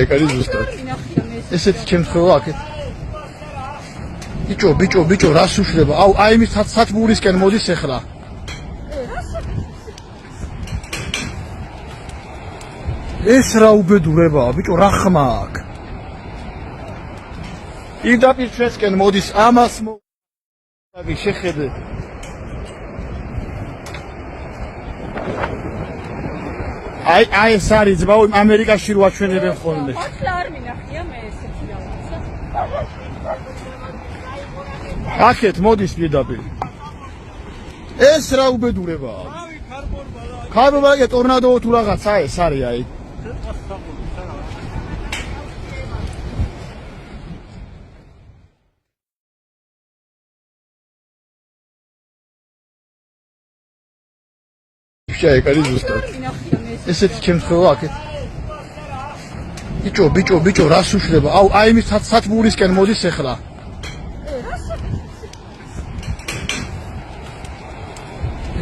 ეგ არის ზუსტად. ესეთი შემთხვევა აქეთ. ბიჭო, რას უშლება? აი იმის სათბურისკენ მოდის ახლა. ეს რა უბედურებაა, ბიჭო, რა ხმა აქვს? პირდაპირ ჩვენსკენ მოდის ამას მოგი შეხედე. აი ეს არის ძმაო, ამერიკაში რო აჩვენებენ ხოლმე. ახლა არ მინახია მე ესეთი რაღაცა. აქეთ მოდის პირდაპირ. ეს რა უბედურებაა? ქარბონა და ტორნადო თუ რაღაცა ეს არის აი. ეგ არის ზუსტად. ესეთი შემთხვევა აქეთ. ბიჭო, რას უშლება? აი იმის სათბურისკენ მოდის ახლა.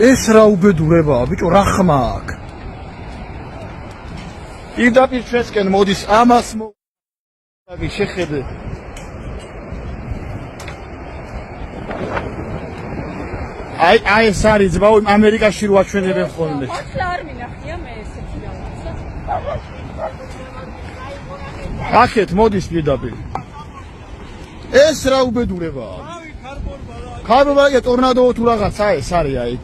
ეს რა უბედურებაა, ბიჭო, რა ხმა აქვს? პირდაპირ ჩვენსკენ მოდის ამას მოგი შეხედე. აი ეს არის ძმაო, ამერიკაში რო აჩვენებენ ხოლმე. ახლა არ მინახია მე ესეთი რაღაცა. აქეთ მოდის პირდაპირ. ეს რა უბედურებაა? ქარბონა და ტორნადო თუ რაღაცა ეს არის აი.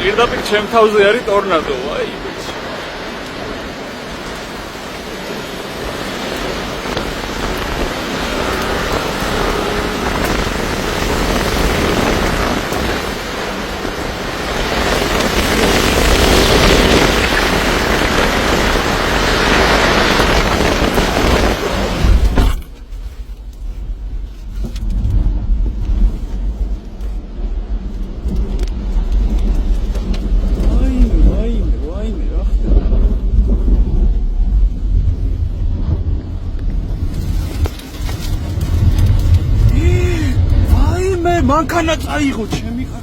პირდაპირ ჩემ თავზე არის ტორნადო, აი ბიჭი. ვაიმე, რა ხდება? ვაიმე, მანქანა წაიღო ჩემი ხარ.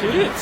Shit.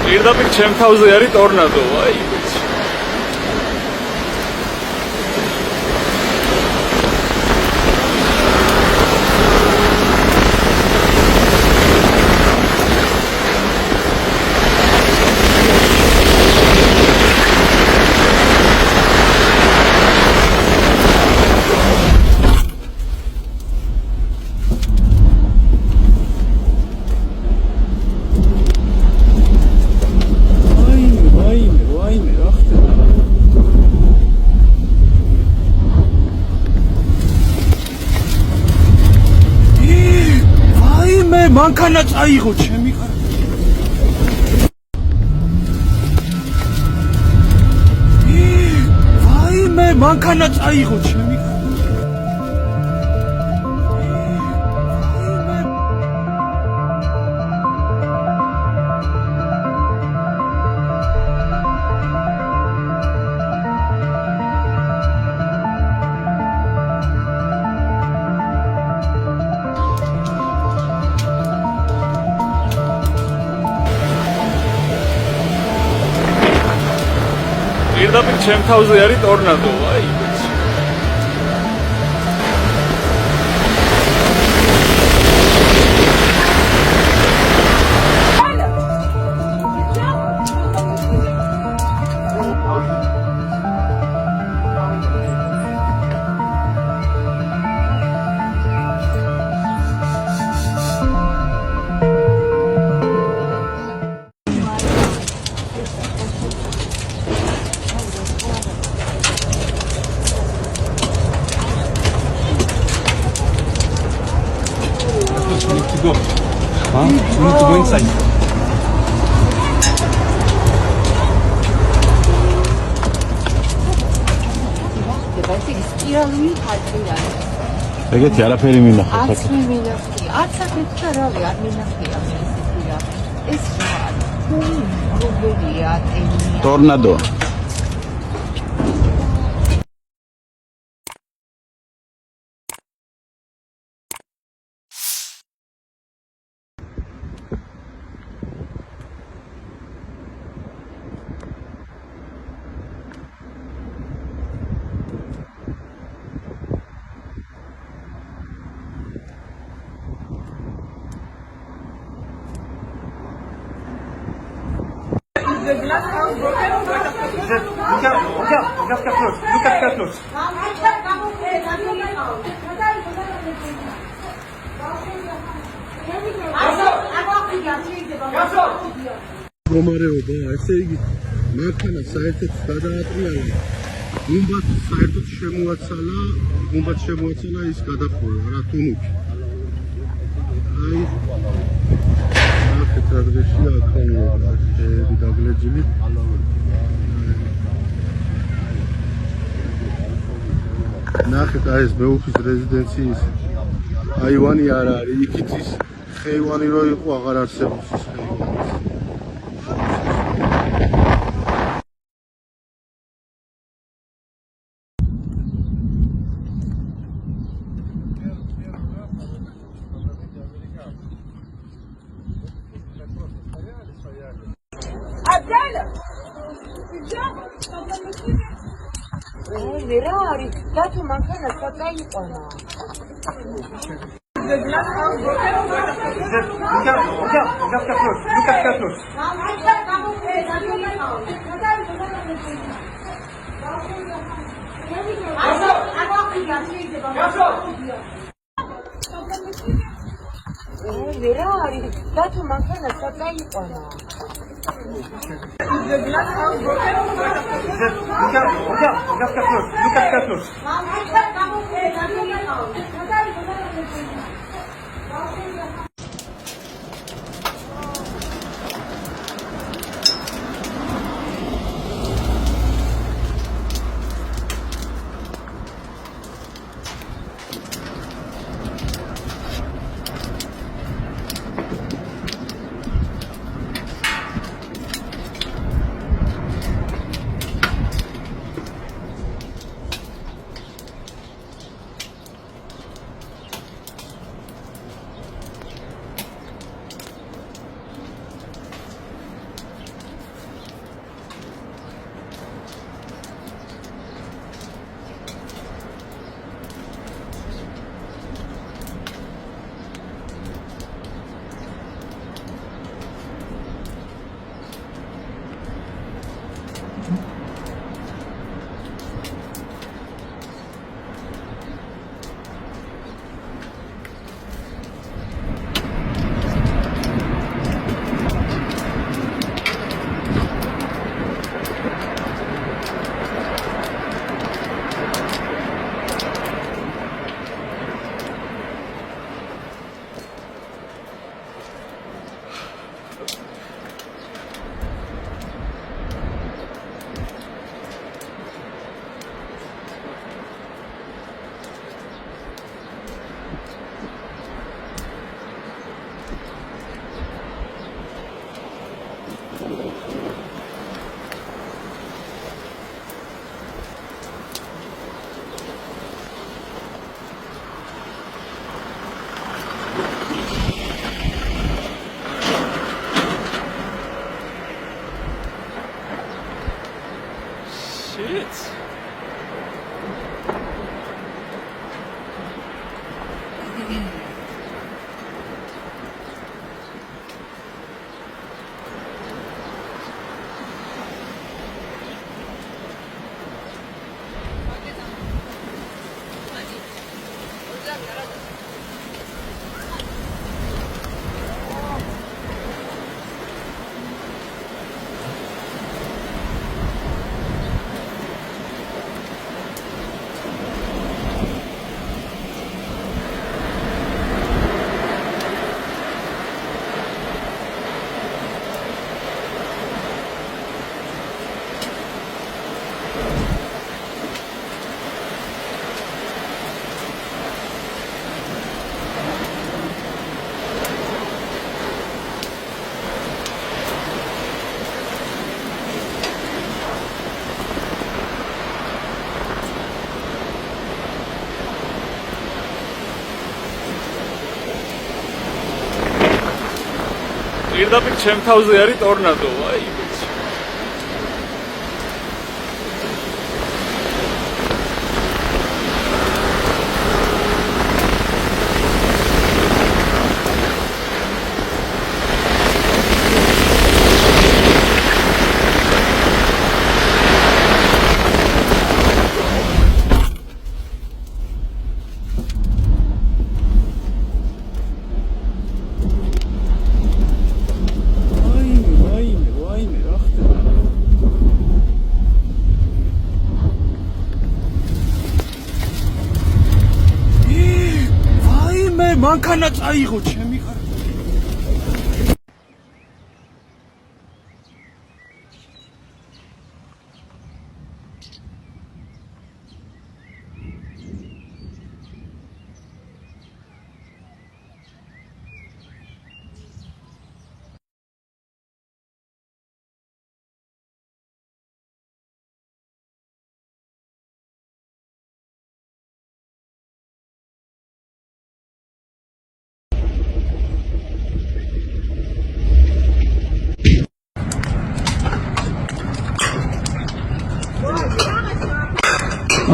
პირდაპირ ჩემ თავზე არის ტორნადო, აი ბიჭი. ვაიმე, რა ხდება? ვაიმე, მანქანა წაიღო ჩემი ხარ. ვაიმე, მანქანა წაიღო ჩემი ხარ. პირდაპირ ჩემ თავზე არის ტორნადო, აი. Go. Huh? We need to go inside. ეგეთი არაფერი მინახავს. არც მე მინახია, არც აქეთ და რავი, არ მინახია მე ესეთი რა. ეს რა არის? როგორია ტენია? ტორნადო. Look at close. მდგომარეობა, ესე იგი, მანქანა საერთოდ გადაატრიალა. გუმბათს საერთოდ შემოაცალა ის გადახურვა, რა თუნუქი. აი, ნახეთ რა დღეშია აქაურობა, შეები დაგლეჯილი. ნახეთ აი ეს მეუფის რეზიდენციის აივანი არ არის, იქით ის ხეივანი რო იყო აღარ არსებობს ის ხეივანი. მე რა არის? დათო მანქანა საკაიყვანა. Look at close. მე რა არის? დათო მანქანა საკაიყვანა. Look at close. პირდაპირ ჩემ თავზე არის ტორნადო, აი ვიცი. ვაიმე, რა ხდება? ვაიმე, მანქანა წაიღო ჩემი ხარ.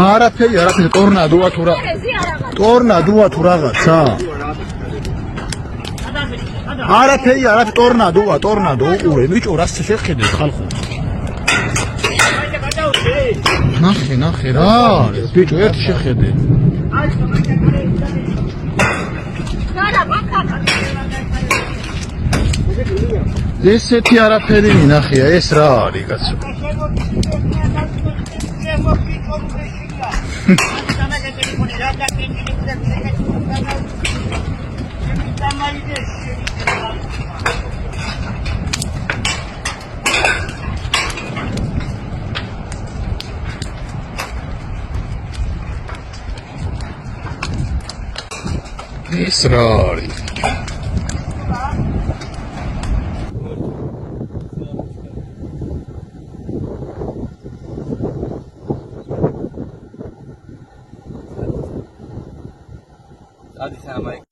არაფერი, ტორნადოა თუ რა. ტორნადოა თუ რაღაცა. არაფერი, ტორნადო უყურე, ბიჭო, რას შეხედეთ ხალხო. ნახე რა არის, ბიჭო, ერთი შეხედე. ესეთი არაფერი მინახია, ეს რა არის, კაცო? ეს რა არის? Addis Ababa.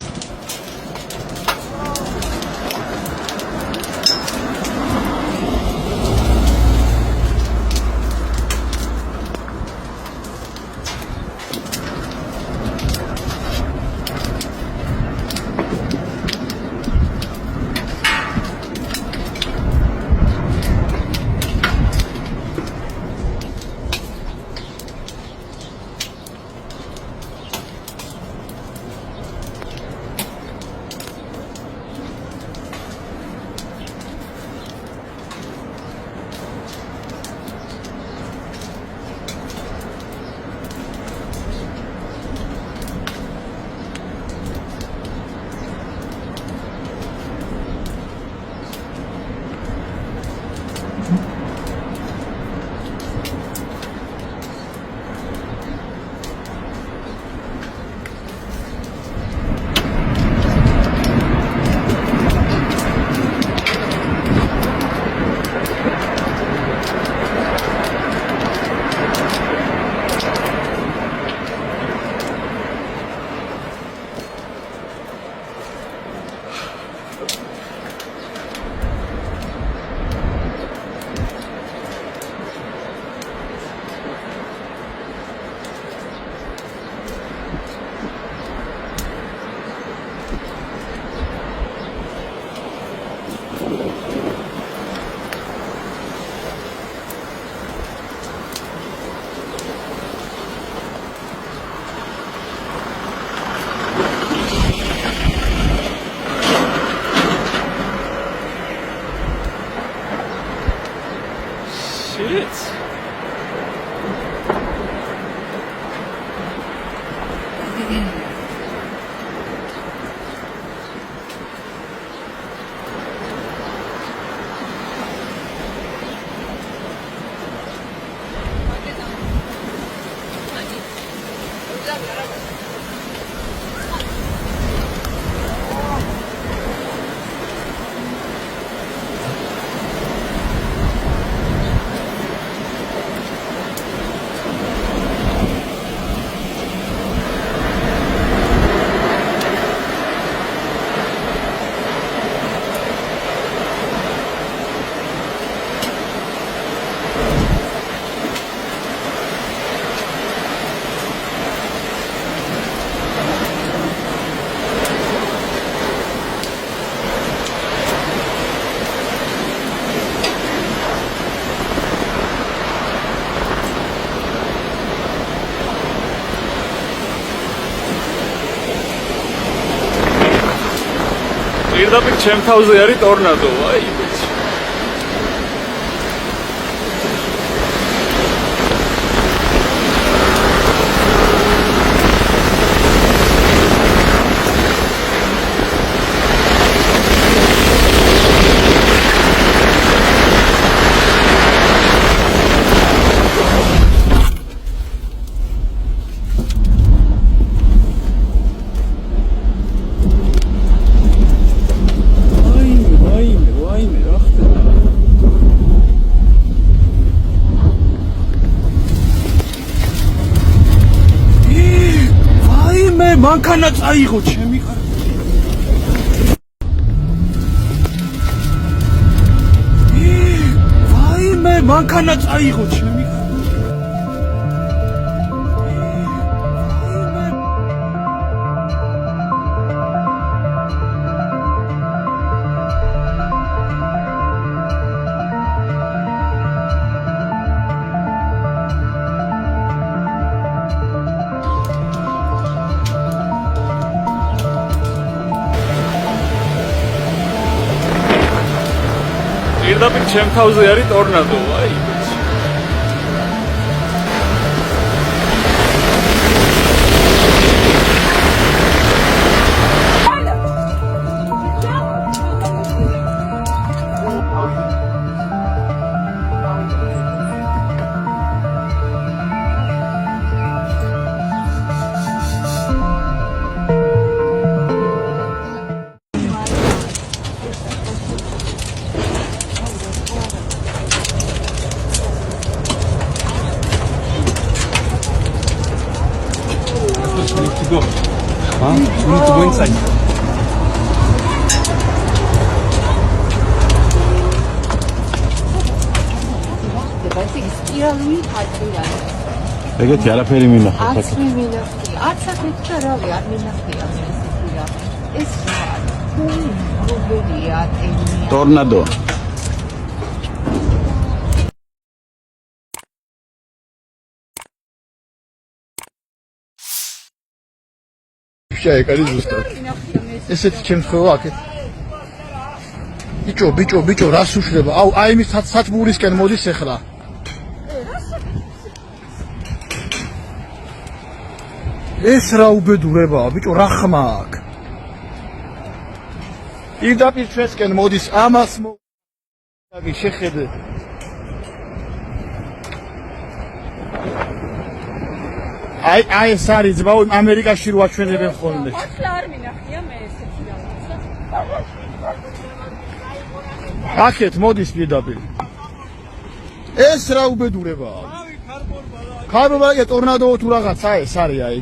პირდაპირ ჩემ თავზე არის ტორნადო, აი ვიცი. ვაიმე, რა ხდება? ვაიმე, მანქანა წაიღო ჩემი ხარ. ვაიმე, მანქანა წაიღო ჩემი ხარ. პირდაპირ ჩემ თავზე არის ტორნადო, აი ვიცი. Go. Huh? You need to go inside. ეს სპირალური ხალხია. ეგეთი არაფერი მინახე. არც მე მინახე. არც აქეთ და რავი, არ მინახია მე ესეთი რა. ეს რა? რუბერია, ტენია. ტორნადო. შეეკარი ზუსტად. ესეთი შემთხვევა აქეთ. ბიჭო, რას უშლება? აუ, აი იმის სათბურისკენ მოდის ახლა. ეს რა უბედურებაა, ბიჭო, რა ხმა აქვს? პირდაპირ ჩვენსკენ მოდის, ამას შეხედე. აი ეს არის ძმაო, ამერიკაში რო აჩვენებენ ხოლმე. ახლა არ მინახია მე ესეთი რაღაცა. აქეთ მოდის პირდაპირ. ეს რა უბედურებაა? ხარბობა, ტორნადო თუ რაღაცა ეს არის აი.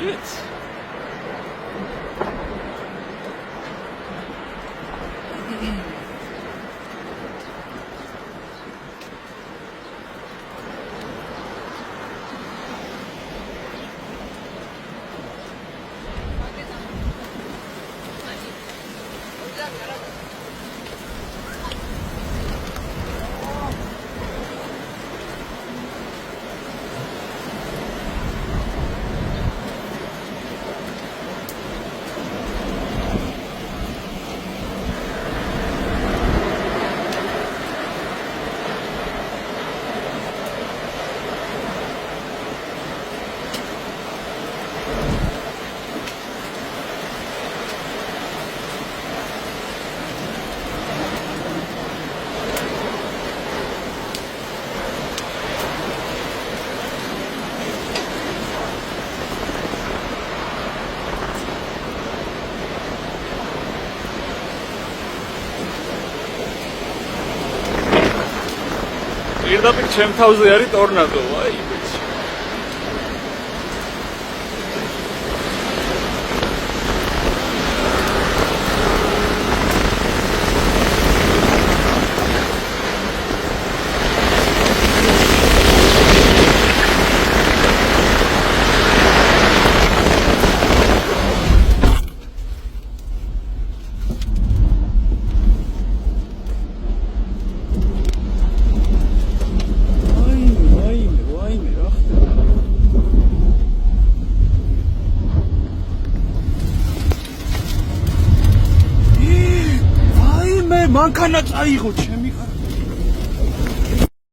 მიგეც? პირდაპირ ჩემ თავზე არის ტორნადო, აი ბიჭი. მანქანა წაიღო ჩემი